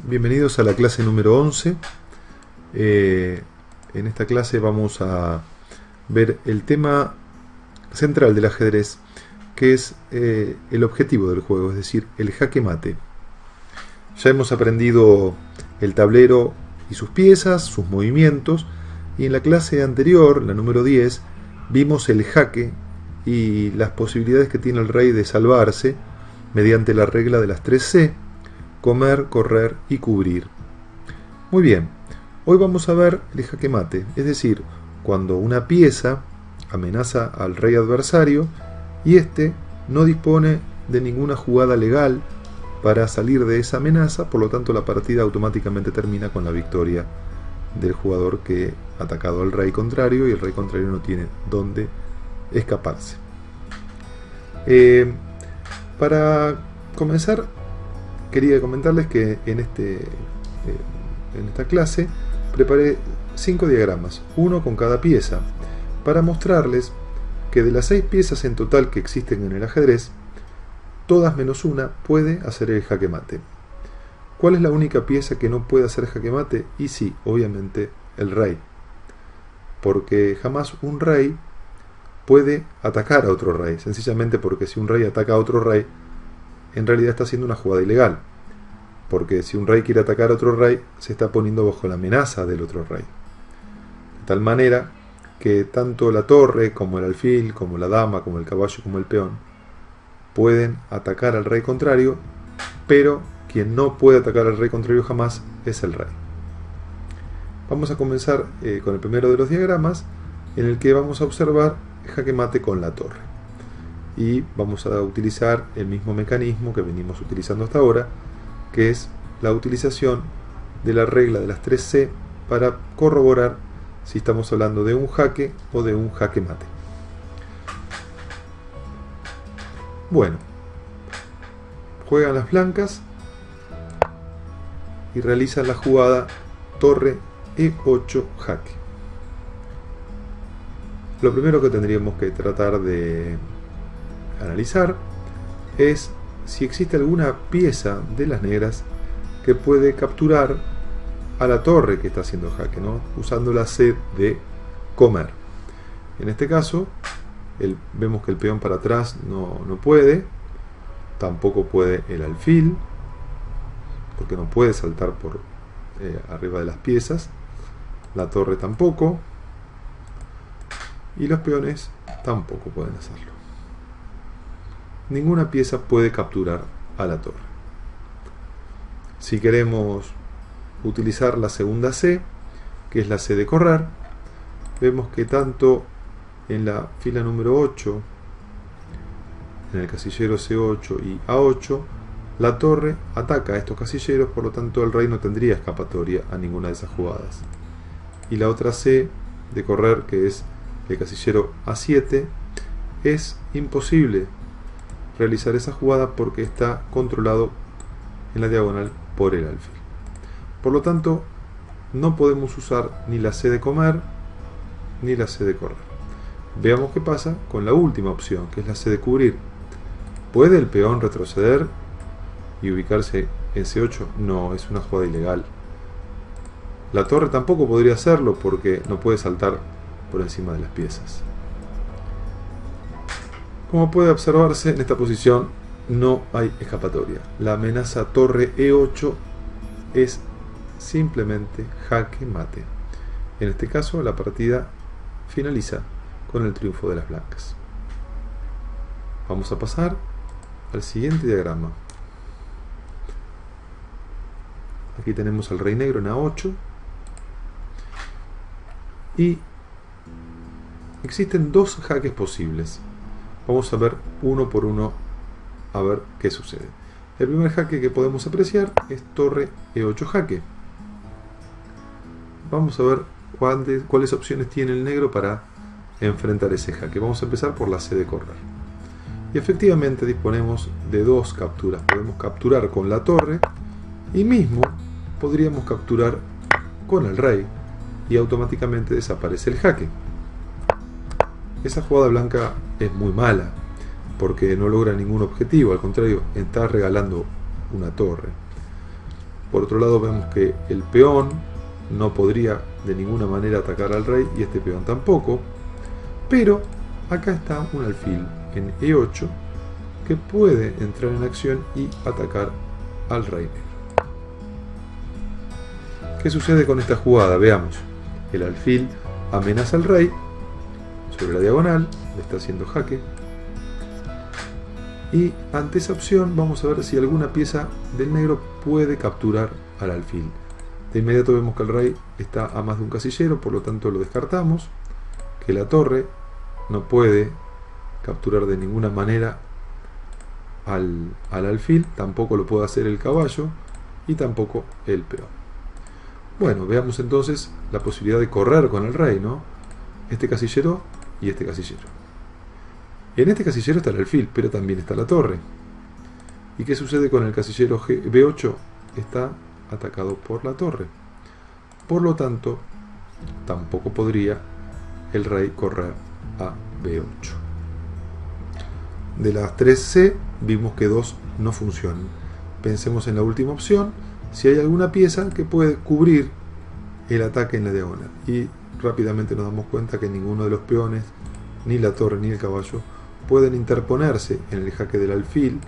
Bienvenidos a la clase número 11. En esta clase vamos a ver el tema central del ajedrez, que es el objetivo del juego, es decir, el jaque mate. Ya hemos aprendido el tablero y sus piezas, sus movimientos, y en la clase anterior, la número 10, vimos el jaque y las posibilidades que tiene el rey de salvarse mediante la regla de las 3C: comer, correr y cubrir. Muy bien, hoy vamos a ver el jaque mate, es decir, cuando una pieza amenaza al rey adversario y éste no dispone de ninguna jugada legal para salir de esa amenaza, por lo tanto la partida automáticamente termina con la victoria del jugador que ha atacado al rey contrario y el rey contrario no tiene dónde escaparse. Para comenzar, quería comentarles que en esta clase preparé 5 diagramas, uno con cada pieza, para mostrarles que de las 6 piezas en total que existen en el ajedrez, todas menos una puede hacer el jaque mate. ¿Cuál es la única pieza que no puede hacer jaque mate? Y sí, obviamente el rey, porque jamás un rey puede atacar a otro rey, sencillamente porque si un rey ataca a otro rey, en realidad está haciendo una jugada ilegal, porque si un rey quiere atacar a otro rey, se está poniendo bajo la amenaza del otro rey. De tal manera que tanto la torre, como el alfil, como la dama, como el caballo, como el peón, pueden atacar al rey contrario, pero quien no puede atacar al rey contrario jamás es el rey. Vamos a comenzar con el primero de los diagramas, en el que vamos a observar el jaque mate con la torre. Y vamos a utilizar el mismo mecanismo que venimos utilizando hasta ahora, que es la utilización de la regla de las 3C para corroborar si estamos hablando de un jaque o de un jaque mate. Bueno, juegan las blancas y realizan la jugada torre E8 jaque. Lo primero que tendríamos que tratar de analizar es si existe alguna pieza de las negras que puede capturar a la torre que está haciendo jaque, ¿no? Usando la C de comer. En este caso, vemos que el peón para atrás no puede, tampoco puede el alfil, porque no puede saltar por arriba de las piezas, la torre tampoco, y los peones tampoco pueden hacerlo. Ninguna pieza puede capturar a la torre. Si queremos utilizar la segunda C, que es la C de correr, vemos que tanto en la fila número 8, en el casillero C8 y A8, la torre ataca a estos casilleros, por lo tanto el rey no tendría escapatoria a ninguna de esas jugadas. Y la otra C de correr, que es el casillero A7, es imposible realizar esa jugada porque está controlado en la diagonal por el alfil. Por lo tanto, no podemos usar ni la C de comer ni la C de correr. Veamos qué pasa con la última opción, que es la C de cubrir. ¿Puede el peón retroceder y ubicarse en C8? No, es una jugada ilegal. La torre tampoco podría hacerlo porque no puede saltar por encima de las piezas. Como puede observarse, en esta posición no hay escapatoria. La amenaza torre E8 es simplemente jaque mate. En este caso, la partida finaliza con el triunfo de las blancas. Vamos a pasar al siguiente diagrama. Aquí tenemos al rey negro en A8 y existen dos jaques posibles. Vamos a ver uno por uno a ver qué sucede. El primer jaque que podemos apreciar es torre E8 jaque. Vamos a ver cuáles opciones tiene el negro para enfrentar ese jaque. Vamos a empezar por la C de correr. Y efectivamente disponemos de dos capturas. Podemos capturar con la torre y mismo podríamos capturar con el rey y automáticamente desaparece el jaque. Esa jugada blanca es muy mala porque no logra ningún objetivo, al contrario, está regalando una torre. Por otro lado vemos que el peón no podría de ninguna manera atacar al rey y este peón tampoco, pero acá está un alfil en E8 que puede entrar en acción y atacar al rey negro. ¿Qué sucede con esta jugada? Veamos. El alfil amenaza al rey sobre la diagonal, le está haciendo jaque. Y ante esa opción vamos a ver si alguna pieza del negro puede capturar al alfil. De inmediato vemos que el rey está a más de un casillero, por lo tanto lo descartamos. Que la torre no puede capturar de ninguna manera al alfil, tampoco lo puede hacer el caballo y tampoco el peón. Bueno, veamos entonces la posibilidad de correr con el rey, ¿no? Este casillero y este casillero. En este casillero está el alfil, pero también está la torre. ¿Y qué sucede con el casillero B8? Está atacado por la torre. Por lo tanto, tampoco podría el rey correr a B8. De las 3C vimos que 2 no funcionan. Pensemos en la última opción, si hay alguna pieza que puede cubrir el ataque en la diagonal. Y rápidamente nos damos cuenta que ninguno de los peones, ni la torre ni el caballo, pueden interponerse en el jaque del alfil.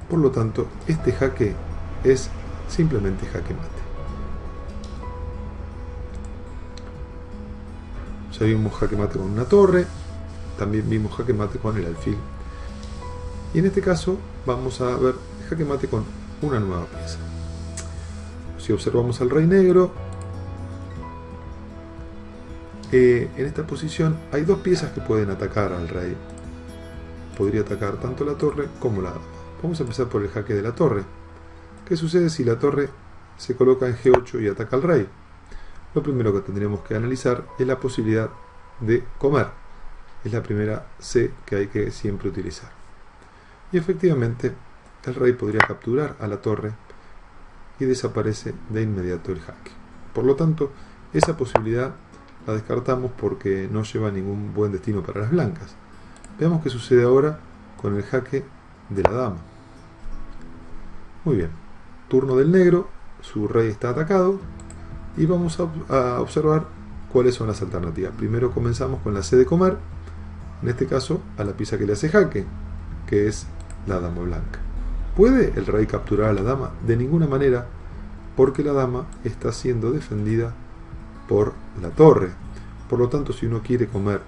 Por lo tanto, este jaque es simplemente jaque mate. Ya vimos jaque mate con una torre, también vimos jaque mate con el alfil. Y en este caso vamos a ver jaque mate con una nueva pieza. Si observamos al rey negro, en esta posición hay dos piezas que pueden atacar al rey. Podría atacar tanto la torre como la dama. Vamos a empezar por el jaque de la torre. ¿Qué sucede si la torre se coloca en G8 y ataca al rey? Lo primero que tendríamos que analizar es la posibilidad de comer. Es la primera C que hay que siempre utilizar. Y efectivamente el rey podría capturar a la torre y desaparece de inmediato el jaque. Por lo tanto, esa posibilidad la descartamos porque no lleva ningún buen destino para las blancas. Veamos qué sucede ahora con el jaque de la dama. Muy bien, turno del negro, su rey está atacado y vamos a observar cuáles son las alternativas. Primero comenzamos con la C de comer, en este caso a la pieza que le hace jaque, que es la dama blanca. ¿Puede el rey capturar a la dama? De ninguna manera, porque la dama está siendo defendida por la torre. Por lo tanto, si uno quiere comer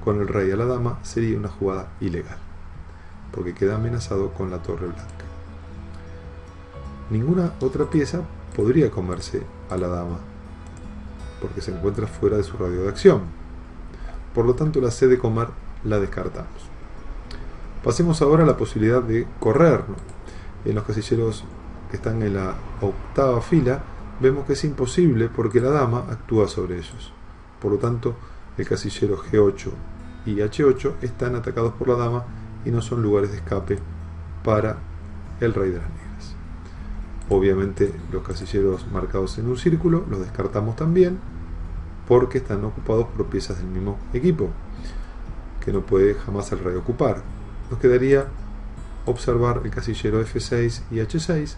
con el rey a la dama, sería una jugada ilegal, porque queda amenazado con la torre blanca. Ninguna otra pieza podría comerse a la dama, porque se encuentra fuera de su radio de acción. Por lo tanto, la C de comer la descartamos. Pasemos ahora a la posibilidad de correr, ¿no? En los casilleros que están en la octava fila, vemos que es imposible porque la dama actúa sobre ellos. Por lo tanto, el casillero G8 y H8 están atacados por la dama y no son lugares de escape para el rey de las negras. Obviamente, los casilleros marcados en un círculo los descartamos también porque están ocupados por piezas del mismo equipo, que no puede jamás el rey ocupar. Nos quedaría observar el casillero F6 y H6,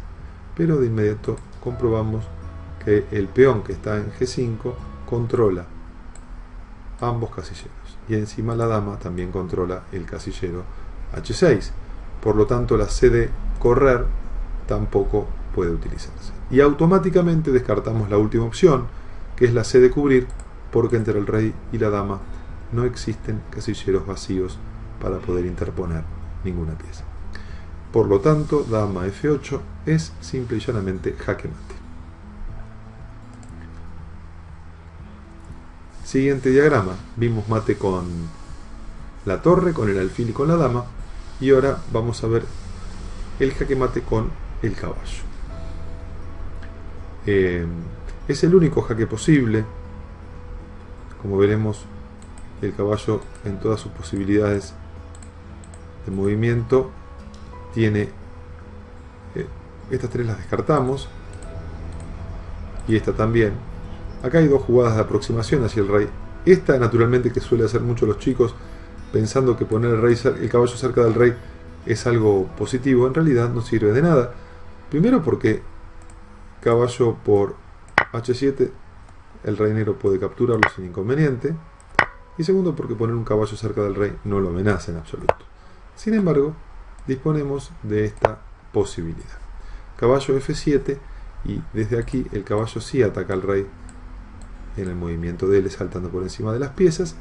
pero de inmediato comprobamos que el peón que está en G5 controla ambos casilleros y encima la dama también controla el casillero H6. Por lo tanto, la C de correr tampoco puede utilizarse. Y automáticamente descartamos la última opción, que es la C de cubrir, porque entre el rey y la dama no existen casilleros vacíos para poder interponer ninguna pieza. Por lo tanto, dama F8 es simple y llanamente jaque mate. Siguiente diagrama. Vimos mate con la torre, con el alfil y con la dama. Y ahora vamos a ver el jaque mate con el caballo. Es el único jaque posible. Como veremos, el caballo en todas sus posibilidades de movimiento tiene estas tres, las descartamos, y esta también. Acá hay dos jugadas de aproximación hacia el rey. Esta naturalmente, que suele hacer mucho los chicos, pensando que poner el caballo cerca del rey es algo positivo, en realidad no sirve de nada. Primero porque caballo por h7, el rey negro puede capturarlo sin inconveniente. Y segundo, porque poner un caballo cerca del rey no lo amenaza en absoluto. Sin embargo, disponemos de esta posibilidad. Caballo f7, y desde aquí el caballo sí ataca al rey en el movimiento de L, saltando por encima de las piezas.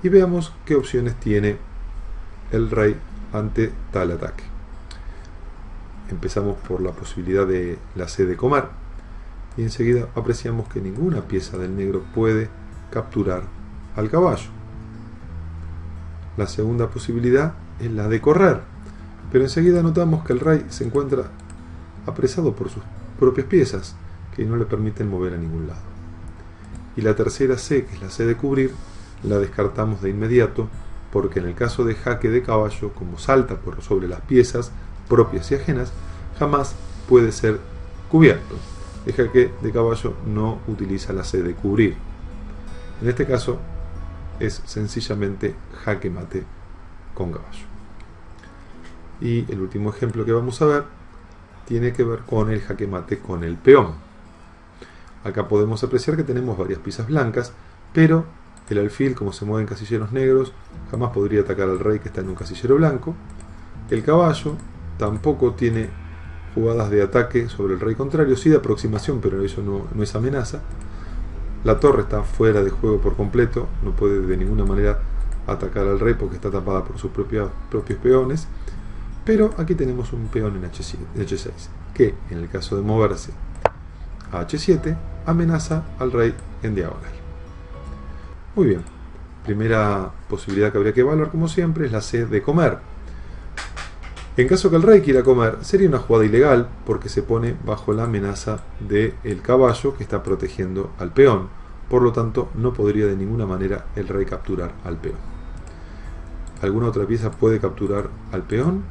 Y veamos qué opciones tiene el rey ante tal ataque. Empezamos por la posibilidad de la C de comer, y enseguida apreciamos que ninguna pieza del negro puede capturar al caballo. La segunda posibilidad es la de correr, pero enseguida notamos que el rey se encuentra apresado por sus propias piezas, que no le permiten mover a ningún lado. Y la tercera C, que es la C de cubrir, la descartamos de inmediato, porque en el caso de jaque de caballo, como salta por sobre las piezas propias y ajenas, jamás puede ser cubierto. El jaque de caballo no utiliza la C de cubrir. En este caso es sencillamente jaque mate con caballo. Y el último ejemplo que vamos a ver tiene que ver con el jaque mate con el peón. Acá podemos apreciar que tenemos varias piezas blancas, pero el alfil, como se mueve en casilleros negros, jamás podría atacar al rey que está en un casillero blanco. El caballo tampoco tiene jugadas de ataque sobre el rey contrario, sí de aproximación, pero eso no es amenaza. La torre está fuera de juego por completo, no puede de ninguna manera atacar al rey porque está tapada por sus propios peones. Pero aquí tenemos un peón en H6, que en el caso de moverse a H7, amenaza al rey en diagonal. Muy bien, primera posibilidad que habría que evaluar, como siempre, es la C de comer. En caso que el rey quiera comer, sería una jugada ilegal porque se pone bajo la amenaza del caballo que está protegiendo al peón. Por lo tanto, no podría de ninguna manera el rey capturar al peón. ¿Alguna otra pieza puede capturar al peón?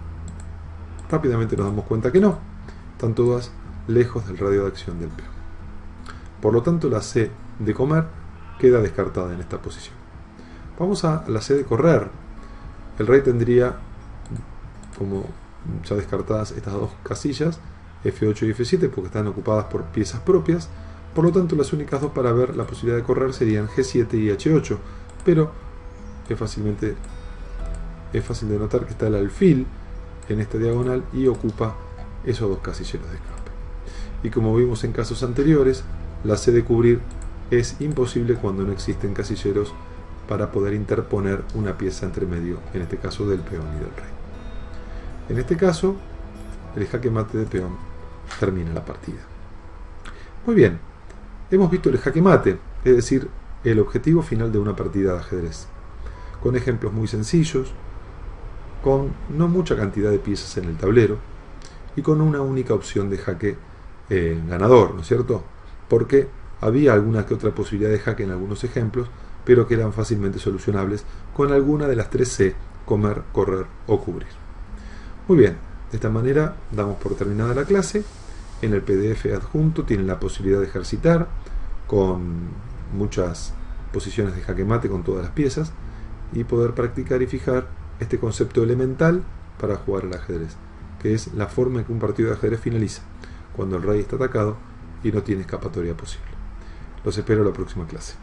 Rápidamente nos damos cuenta que no. Están todas lejos del radio de acción del peón. Por lo tanto, la C de comer queda descartada en esta posición. Vamos a la C de correr. El rey tendría, como ya descartadas estas dos casillas, F8 y F7, porque están ocupadas por piezas propias. Por lo tanto, las únicas dos para ver la posibilidad de correr serían G7 y H8, pero es fácil de notar que está el alfil en esta diagonal y ocupa esos dos casilleros de escape. Y como vimos en casos anteriores, la C de cubrir es imposible cuando no existen casilleros para poder interponer una pieza entre medio, en este caso del peón y del rey. En este caso, el jaque mate de peón termina la partida. Muy bien, hemos visto el jaque mate, es decir, el objetivo final de una partida de ajedrez, con ejemplos muy sencillos, con no mucha cantidad de piezas en el tablero y con una única opción de jaque ganador, ¿no es cierto? Porque había alguna que otra posibilidad de jaque en algunos ejemplos, pero que eran fácilmente solucionables con alguna de las tres C: comer, correr o cubrir. Muy bien, de esta manera damos por terminada la clase. En el PDF adjunto tienen la posibilidad de ejercitar con muchas posiciones de jaque mate con todas las piezas y poder practicar y fijar este concepto elemental para jugar al ajedrez, que es la forma en que un partido de ajedrez finaliza, cuando el rey está atacado y no tiene escapatoria posible. Los espero en la próxima clase.